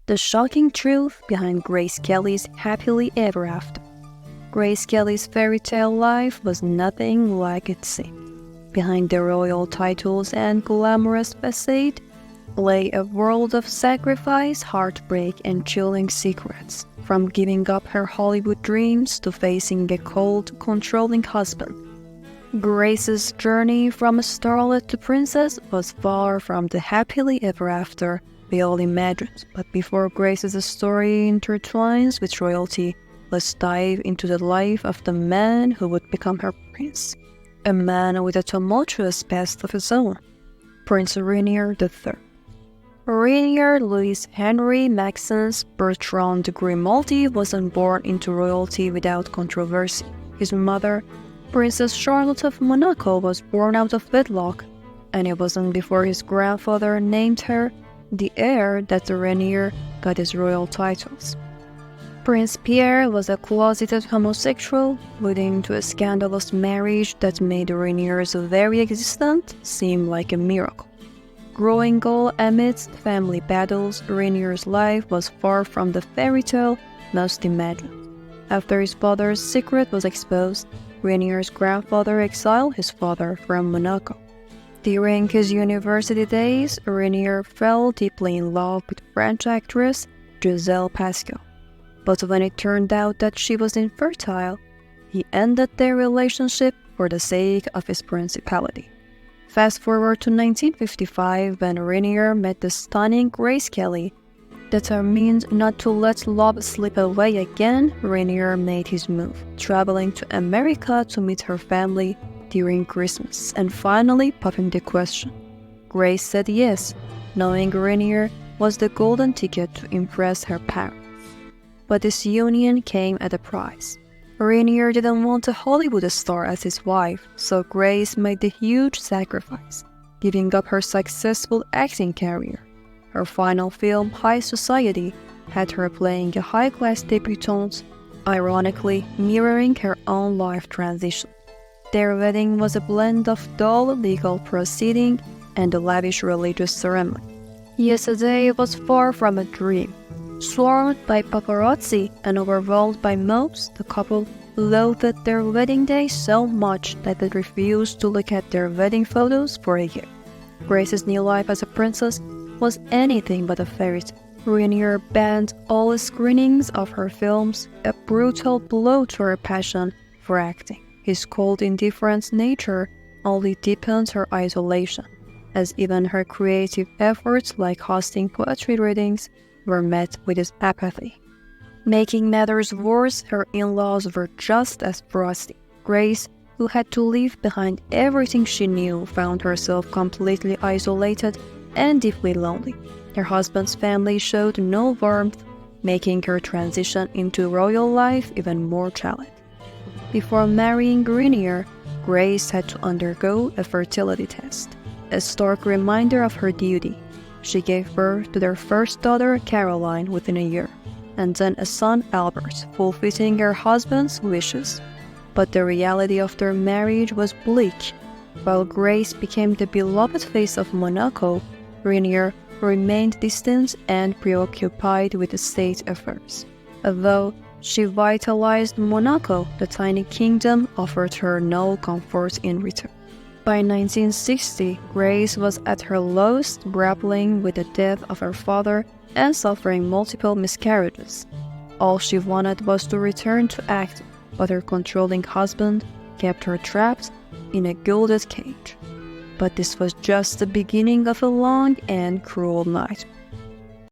The shocking truth behind Grace Kelly's happily ever after. Grace Kelly's fairy tale life was nothing like it seemed. Behind the royal titles and glamorous facade lay a world of sacrifice, heartbreak, and chilling secrets. From giving up her Hollywood dreams to facing a cold, controlling husband, Grace's journey from a starlet to princess was far from the happily ever after we all imagined. But before Grace's story intertwines with royalty, let's dive into the life of the man who would become her prince. A man with a tumultuous past of his own, Prince Rainier III. Rainier Louis Henry Maxence Bertrand de Grimaldi wasn't born into royalty without controversy. His mother, Princess Charlotte of Monaco, was born out of wedlock, and it wasn't before his grandfather named her the heir that the Rainier got his royal titles. Prince Pierre was a closeted homosexual, leading to a scandalous marriage that made Rainier's very existence seem like a miracle. Growing old amidst family battles, Rainier's life was far from the fairy tale most imagined. After his father's secret was exposed, Rainier's grandfather exiled his father from Monaco. During his university days, Rainier fell deeply in love with French actress Giselle Pascal. But when it turned out that she was infertile, he ended their relationship for the sake of his principality. Fast forward to 1955, when Rainier met the stunning Grace Kelly. Determined not to let love slip away again, Rainier made his move, traveling to America to meet her family during Christmas, and finally popping the question. Grace said yes, knowing Rainier was the golden ticket to impress her parents. But this union came at a price. Rainier didn't want a Hollywood star as his wife, so Grace made the huge sacrifice, giving up her successful acting career. Her final film, High Society, had her playing a high-class debutante, ironically mirroring her own life transition. Their wedding was a blend of dull legal proceeding and a lavish religious ceremony. Yesterday was far from a dream. Swarmed by paparazzi and overwhelmed by mobs, the couple loathed their wedding day so much that they refused to look at their wedding photos for a year. Grace's new life as a princess was anything but a fairy tale. Rainier banned all screenings of her films, a brutal blow to her passion for acting. His cold, indifferent nature only deepened her isolation, as even her creative efforts like hosting poetry readings were met with his apathy. Making matters worse, her in-laws were just as frosty. Grace, who had to leave behind everything she knew, found herself completely isolated and deeply lonely. Her husband's family showed no warmth, making her transition into royal life even more challenging. Before marrying Rainier, Grace had to undergo a fertility test, a stark reminder of her duty. She gave birth to their first daughter, Caroline, within a year, and then a son, Albert, fulfilling her husband's wishes. But the reality of their marriage was bleak. While Grace became the beloved face of Monaco, Rainier remained distant and preoccupied with state affairs. Although she vitalized Monaco, the tiny kingdom offered her no comfort in return. By 1960, Grace was at her lowest, grappling with the death of her father and suffering multiple miscarriages. All she wanted was to return to acting, but her controlling husband kept her trapped in a gilded cage. But this was just the beginning of a long and cruel night.